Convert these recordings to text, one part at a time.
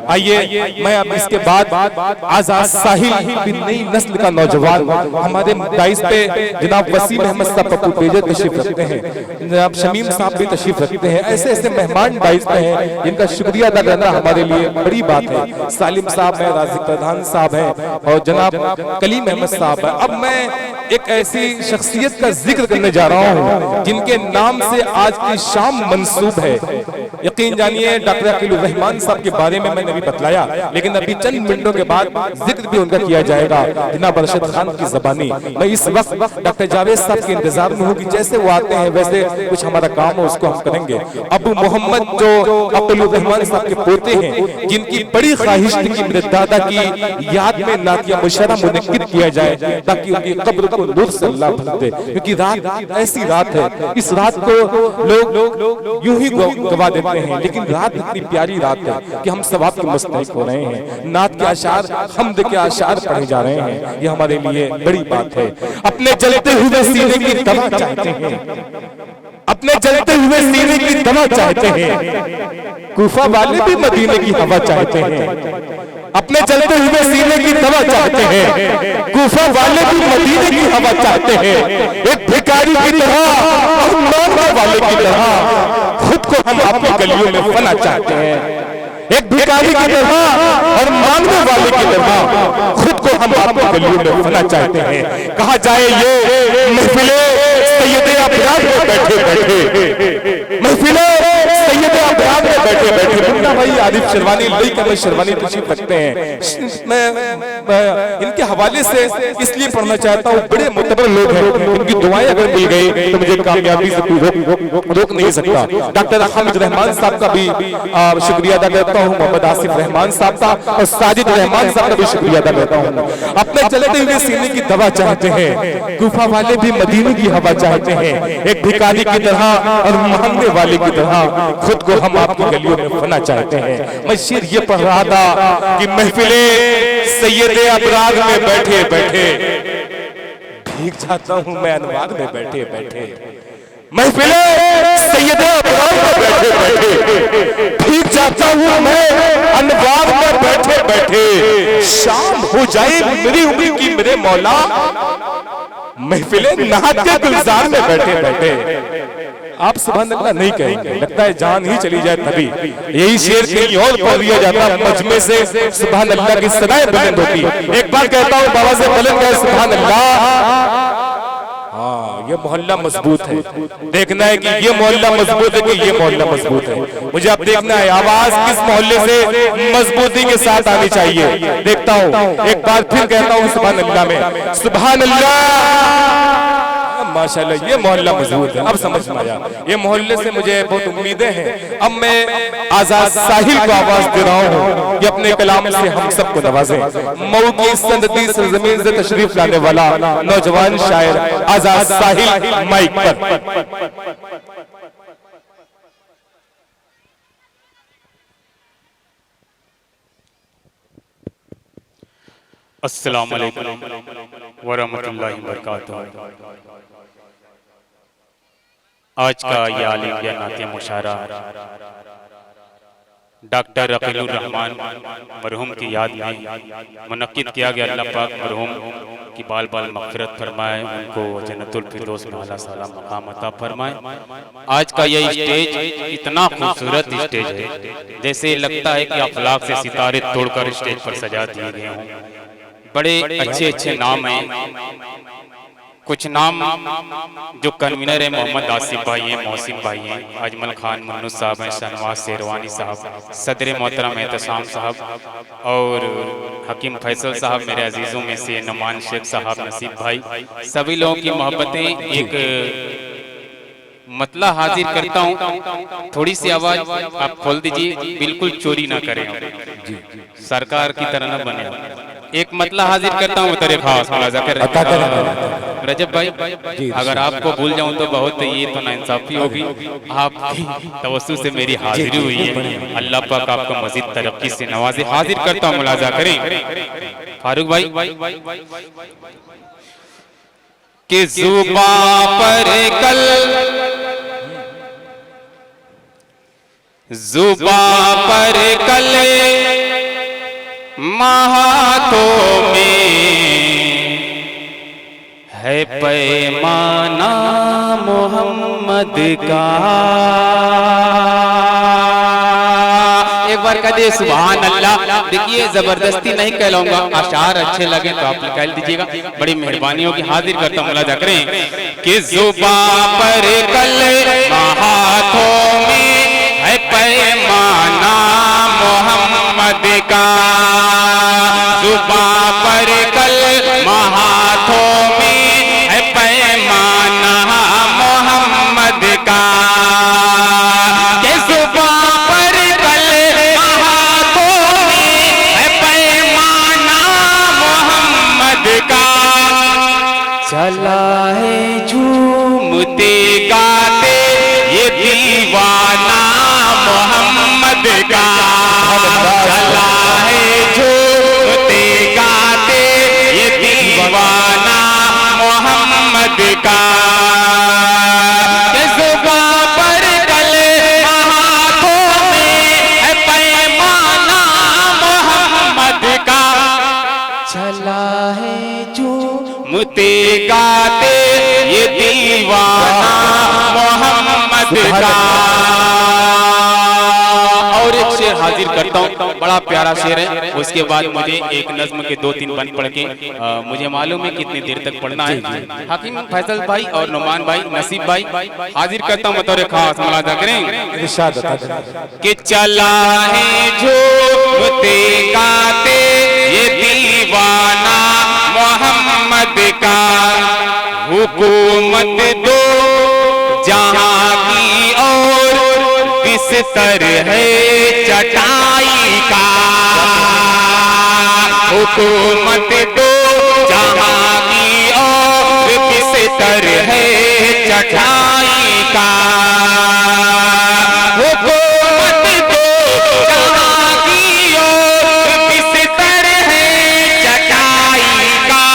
आइए मैं अब इसके बाद आजाद साहिल भी नई नस्ल का नौजवान हमारे दाइस पे जनाब वसीम अहमद साहब पप्पू बेजर तशरीफ रखते हैं, जनाब शमीम साहब भी तशरीफ रखते हैं। ऐसे ऐसे मेहमान दाइस पे हैं जिनका शुक्रिया अदा करना हमारे लिए बड़ी बात है। सालिम साहब हैं, राजिक प्रधान साहब हैं और जनाब कलीम अहमद साहब हैं। अब मैं एक ऐसी शख्सियत का जिक्र करने जा रहा हूँ जिनके नाम से आज की शाम मंसूब है। यकीन जानिए डॉक्टर अकीलुर रहमान साहब के बारे में मैंने अभी बतलाया, लेकिन अभी चंद मिनटों के बाद जिक्र भी उनका किया जाएगा जनाब अरशद खान की ज़बानी। मैं इस वक्त डॉक्टर जावेद साहब के इंतजार में हूँ कि जैसे वो आते हैं वैसे कुछ हमारा काम हो उसको हम करेंगे। अबू मोहम्मद जो अकीलुर रहमान साहब के पोते हैं, जिनकी बड़ी ख्वाहिश थी कि मेरे दादा की याद में नातिया मुशर्रा मुनक्किद किया जाए ताकि उनकी कब्र को नूर से अल्लाह भर दे, क्योंकि रात ऐसी रात है, इस रात को लोग यूं ही गवा देते हैं, लेकिन रात इतनी प्यारी रात है कि हम सवाब के मुस्तहिक हो रहे हैं। नात के आशार, हम्द के आशार पढ़े जा रहे हैं, ये हमारे लिए बड़ी बात है। अपने जलते हुए सीने की दवा चाहते हैं, अपने जलते हुए सीने की दवा चाहते हैं, कूफा वाले भी मदीने की हवा चाहते हैं। अपने जलते हुए सीने की दवा चाहते हैं, कूफा वाले भी मदीने की हवा चाहते हैं। एक भिखारी की तरह, मांगने वाले की तरह खुद को हम अपनी गलियों में फना चाहते हैं। एक भिखारी की तरह और मांगने वाले की तरह खुद को हम अपनी गलियों में फना चाहते हैं। कहा जाए ये महफिले सैयदे अबरार में बैठे बैठे, महफिले सैयदे अबरार में बैठे बैठे मुन्ना भाई आरिफ शेरवानी लई का शेरवानी तशरीफ रखते हैं। मैं इनके हवाले से इसलिए पढ़ना चाहता हूँ, बड़े मुतबर लोग हैं, इनकी दुआएं अगर मिल गई तो मुझे कामयाबी से कोई रोक नहीं सकता। डॉक्टर हामिद रहमान साहब का भी शुक्रिया अदा करता हूँ, मोहम्मद आसिफ रहमान साहब का और साजिद रहमान साहब का भी शुक्रिया अदा करता हूँ। अपने चलते हुए सीने की दवा चाहते हैं, कूफा वाले भी मदीने की हवा चाहते हैं। एक भिखारी की तरह और मांगने वाले की तरह खुद को हम आपकी गलियों में फना चाहते हैं। मैं शेर ये पढ़ रहा था कि महफिले सैयदे अबरार में बैठे बैठे भीग जाता हूँ मैं अनवार में बैठे बैठे, महफिले सैयदे अबरार में बैठे बैठे भीग जाता हूँ मैं अनवार में बैठे बैठे। शाम हो जाए मेरी उम्र की मेरे मौला, महफिले नहाते गुलजार में बैठे बैठे। आप सुभान अल्लाह नहीं कहेंगे, लगता है जान ही चली जाए तभी। यही शेर कहीं और पढ़ दिया जाता, मजमे से सुभान अल्लाह की सदाएं बुलंद होती। एक बार कहता हूँ बाबा से बुलंद है सुभान अल्लाह। हाँ, ये मोहल्ला मजबूत है, देखना है कि ये मोहल्ला मजबूत है कि ये मोहल्ला मजबूत है। मुझे अब देखना है आवाज किस मोहल्ले से मजबूती के साथ आनी चाहिए। देखता हूँ, एक बार फिर कहता हूँ सुभान अल्लाह में, सुभान अल्लाह। माशाल्लाह ये मोहल्ला मजबूत है। अब समझ में आया, ये मोहल्ले से मुझे बहुत उम्मीदें हैं। अब मैं आजाद साहिल को आवाज दे रहा हूँ कि अपने कलाम से हम सबको नवाजे। मऊ की सनदी सरजमीन से तशरीफ लाने वाला नौजवान शायर आजाद साहिल माइक पर। अस्सलाम वालेकुम वरहमतुल्लाहि वबरकातुहू। आज का ये आल इंडिया नाते मुशायरा डॉक्टर अकीलुर रहमान मरहूम की याद में मुनक्किद किया गया। अल्लाह पाक मरहूम की बाल बाल मग़फ़िरत फरमाए, उनको जन्नतुल फिरदौस में आला साला मकाम अता फरमाए। आज का यह स्टेज इतना खूबसूरत स्टेज है जैसे लगता है कि अफलाक से सितारे तोड़कर स्टेज पर सजा दिए गए हों। बड़े अच्छे अच्छे नाम हैं। कुछ नाम जो कन्वीनर है मोहम्मद आसिफ भाई हैं, मौसिफ भाई हैं, अजमल खान मुन्नू साहब हैं, शहनवाज शेरवानी साहब, सदर मोहतरम एहतसाम साहब और हकीम फैसल साहब, मेरे अजीज़ों में से नुमान शेख साहब, नसीब भाई, सभी लोगों की मोहब्बतें एक मतला हाजिर करता हूँ। थोड़ी सी आवाज आप खोल दीजिए, बिल्कुल चोरी ना करें, सरकार की तरह न बने। एक मतला हाजिर करता हूँ, तेरे खास मुलाजा कर रजब भाई, अगर आपको भूल जाऊं तो बहुत ये तो नाइंसाफी होगी। आपकी तवज्जो से मेरी हाजिरी हुई है, अल्लाह पाक आपको मजीद तरक्की से नवाजे। हाजिर करता हूँ, मुलाजा करें फारूक भाई। कि जुबां पर कल, जुबां पर कल हाथों में है पैमाना मोहम्मद का। एक बार कह दे सुभान अल्लाह। देखिए जबरदस्ती नहीं कहलाऊंगा, अशार अच्छे लगे तो आप कह दीजिएगा, बड़ी मेहरबानी होगी। हाजिर करता हूं, मुलाजा करें कि जुबान पर कल हाथों में है पैमाना मोहम्मद का। जुबान पर कल हाथों में है पैमाना मोहम्मद का। चला है झूमते गाते ये दीवाना मोहम्मद का। चला है झूमते गाते ये दीवाना मोहम्मद का। जुबान पर कल हाथों में है पैमाना मोहम्मद का। चला है झूमते गाते ये दीवाना मोहम्मद का। और एक शेर हाजिर करता हूँ, बड़ा प्यारा शेर है। उसके बाद मुझे एक नज्म के 2-3 बंद पढ़ के मुझे मालूम है कितनी देर तक पढ़ना है। हकीम फैसल भाई और नुमान भाई, नसीब भाई, हाजिर करता हूँ बतौर खास। मुलाजा करें कि चला है झूमते गाते ये दीवाना मोहम्मद का। हुकूमत दो जहां की और बिस्तर है चटाई का। हुकूमत दो जहां की और बिस्तर है चटाई का। हुकूमत दो जहां की और बिस्तर है चटाई का।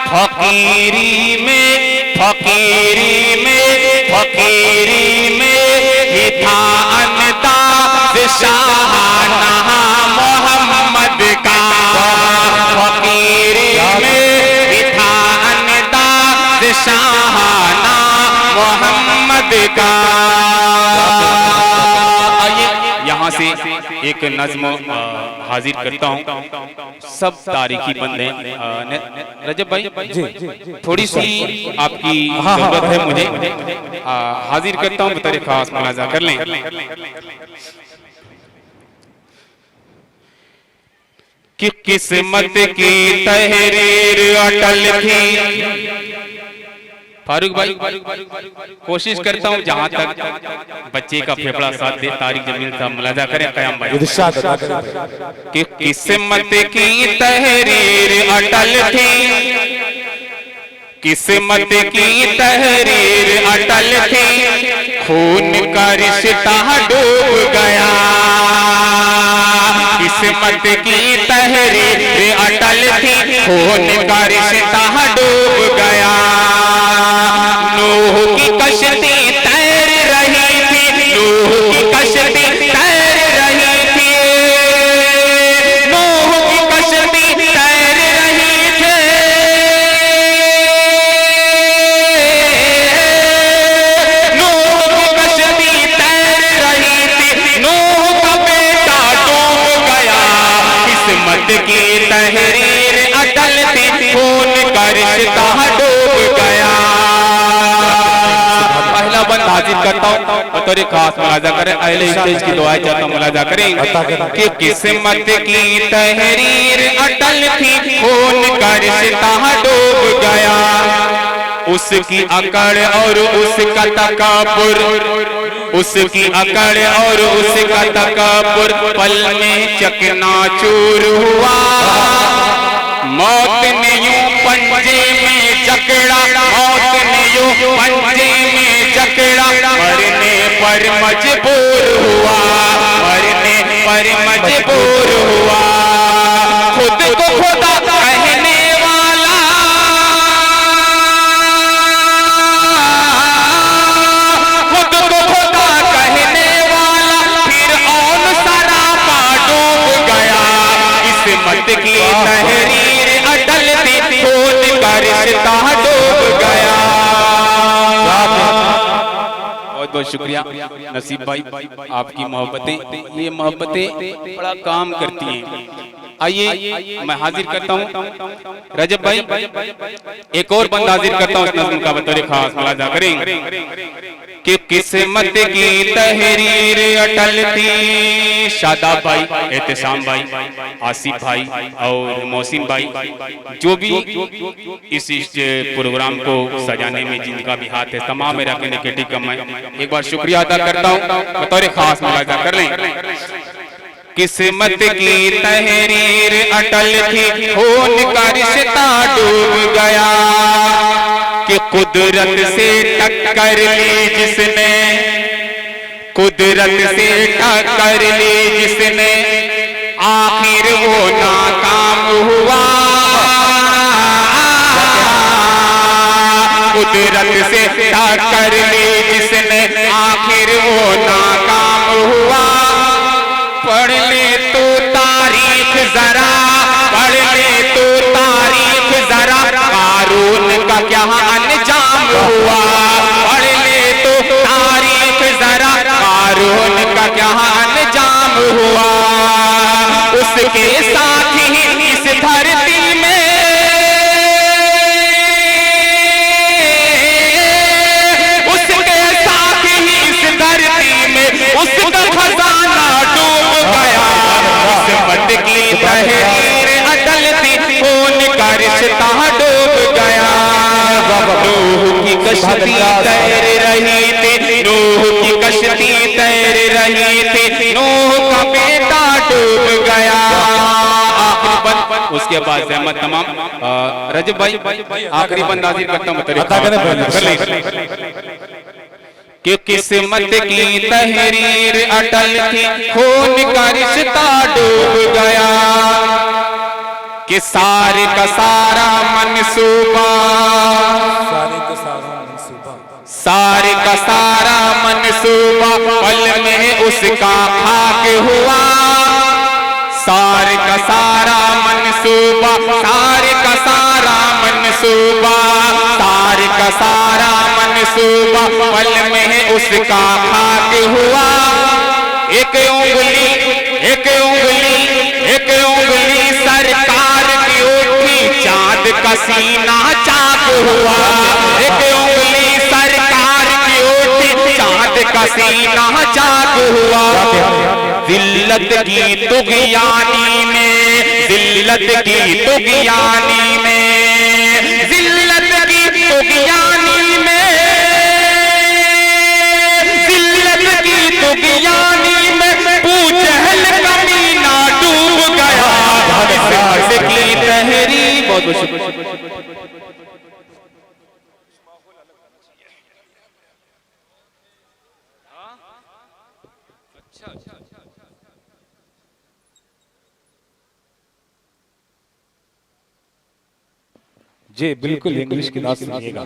फकीरी में फकीरी में फकीरी में ही था अंदाज़ शाहाना मोहम्मद का। फकीरी में ही था अंदाज़ शाहाना मोहम्मद का। यहाँ से एक नज्म हाजिर करता हूँ। सब तारीखी बंद हैं। रजब भाई थोड़ी सी आपकी जरूरत है मुझे, हाजिर करता हूँ बतौर खास। मुलाजा कर लें कि किस्मत की तहरीर अटल थी। फारूक भाई कोशिश करता हूँ जहां तक बच्चे का फेफड़ा साथ दे। तारिक जमील साहब मुलाजा करें। कयाम भाई कि किस्मत की तहरीर अटल थी। किस्मत की तहरीर अटल थी। खून का रिश्ता डूब गया। किस्मत की तहरीर अटल थी। खून का रिश्ता डूब गया। नूह की कश्ती तैर रही थी। नूह की कश्ती तैर रही थी। नूह की कश्ती तैर रही थी। नूह की कश्ती तैर रही थी। नूह का बेटा डूब गया। किस्मत की तहरीर अटल थी। खून का रिश्ता डूब गया। हाजिर करता हूँ बतौर खास। मुलाजा करें। अहले स्टेज की दुआएं चाहता हूँ, मुलाजा करें कि किस्मत की तहरीर अटल थी। खून का रिश्ता डूब गया। उसकी अकड़ और उसका तकब्बुर, उसकी अकड़ और उसका तकब्बुर पल में चकनाचूर हुआ। मौत ने यूं पंजे में जकड़ा। मौत ने यूं पंजे में जकड़ा। मरने पर मजबूर हुआ। मरने पर मजबूर हुआ। खुद को खुदा कहने वाला। खुद को खुदा कहने वाला फिर और सरापा डूब गया। इस बहुत शुक्रिया नसीब भाई, आपकी मोहब्बतें, ये मोहब्बतें बड़ा काम करती हैं। आइए मैं हाजिर करता हूँ रजब भाई, एक और बंद हाजिर करता हूँ इस नज़्म का बतौर खास मुलाजा करेंगे कि किस्मत की तहरीर अटल थी। शादाब भाई, एहतसाम भाई, आसिफ भाई और मोहसिन भाई, जो भी इस प्रोग्राम को सजाने में जिनका भी हाथ है, तमाम मेरा कहने के ठीक मैं एक बार शुक्रिया अदा करता हूँ, बतौर खास मुलाजा कर लें। किस्मत की तहरीर अटल थी, खून का रिश्ता डूब गया कि कुदरत से टक्कर ली जिसने, कुदरत से टक्कर ली जिसने, आखिर वो नाकाम हुआ। कुदरत से टक्कर ली जिसने, आखिर वो नाकाम हुआ। पढ़ ले तो तारीख जरा, पढ़ ले तो तारीख जरा, कारून का क्या अंजाम हुआ। पढ़ ले तो तारीख जरा, कारून का क्या अंजाम हुआ। उसके साथ ही इस धरती में, उसके साथ ही इस धरती में उसका खजाना की तहरीर अटल थी, खून का रिश्ता डूब गया। नूह की कश्ती तैर रही थी, नूह की कश्ती तैर रही थी, नूह का बेटा डूब गया। उसके बाद जहमत तमाम रजब भाई आखिरी बंद हाजिर करता हूँ कि किस्मत की तहरीर अटल थी, खून का रिश्ता डूब गया कि सारे का सारा मनसूबा, सारे का सारा मनसूबा पल में उसका खाक हुआ। सारे का सारा मनसूबा, सारे का सारा मनसूबा, सारे का सारा मनसूबा पल में उसका खाक हुआ। एक उंगली, एक उंगली, एक उंगली सरकार की उठी, चांद का सीना चाक हुआ। एक उंगली सरकार की उठी, चांद का सीना चाक हुआ। जिल्लत की तुग़यानी में, जिल्लत की तुग़यानी में, जिल्लत की तुग़यानी में, जिल्लत की तुग़यानी में पूजहल कमीना डूब गया। किस्मत की तहरीर, बहुत बहुत शुक्रिया। जी बिल्कुल इंग्लिश की ना सुनिएगा,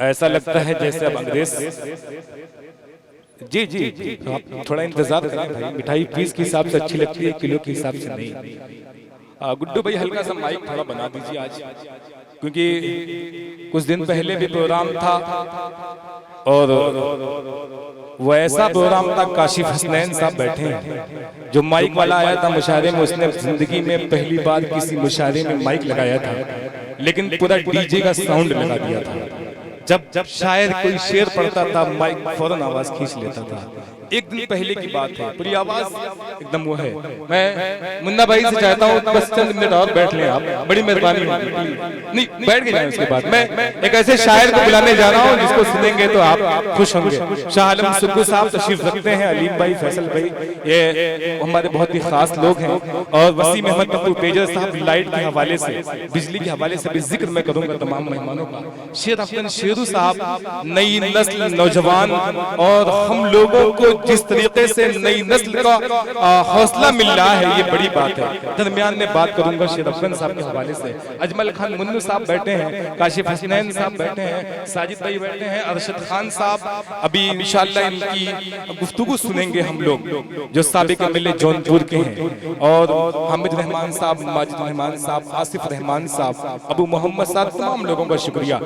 ऐसा लगता है जैसे अब अंग्रेज। जी जी जी, आप थोड़ा इंतजार करें भाई, मिठाई पीस के हिसाब से अच्छी लगती है, किलो के हिसाब से नहीं। गुड्डू भाई हल्का सा माइक थोड़ा बना दीजिए आज, क्योंकि कुछ दिन पहले भी प्रोग्राम था और वो ऐसा प्रोग्राम था, काशिफ हसनैन साहब बैठे हैं, जो माइक वाला आया था मुशायरे में, उसने जिंदगी में पहली बार किसी मुशायरे में माइक लगाया था, लेकिन पूरा डीजे का साउंड लगा दिया था। जब शायर कोई शेर पढ़ता था, माइक फौरन आवाज खींच लेता था। एक दिन पहले की बात है, पूरी आवाज एकदम वो है। मैं मुन्ना भाई से चाहता हूँ बस चंद मिनट और बैठ लें आप, बड़ी मेहरबानी होगी। नहीं बैठ के जाए। उसके बाद मैं एक ऐसे शायर को बुलाने जा रहा हूँ जिसको सुनेंगे तो आप खुश होंगे। शाह आलम सुब्बू साहब तशरीफ रखते हैं, अलीम भाई, फैसल भाई, ये हमारे बहुत ही खास लोग हैं। और वसीम अहमद पप्पू तेजस साहब लाइट के हवाले से, बिजली के हवाले से भी जिक्र मैं करूंगा तमाम मेहमानों का। शेर अफगन शेरू साहब, नई नस्ल नौजवान, और हम लोगों को जिस तरीके से नई नस्ल का हौसला मिल रहा है, ये बड़ी बात है। दरमियान में बात करूंगा शेर अफगन साहब के हवाले से। अजमल खान मुन्नू साहब बैठे हैं, काशिफ हसनैन साहब बैठे हैं, साजिद भाई बैठे हैं, अरशद खान साहब, अभी इंशाअल्लाह इनकी गुफ्तगू सुनेंगे हम लोग, जो साबिक एमएलए जौनपुर के हैं, और हामिद रहमान साहब, माजिद रहमान साहब, आसिफ रहमान साहब, अबू मोहम्मद साहब, तमाम लोगों का शुक्रिया।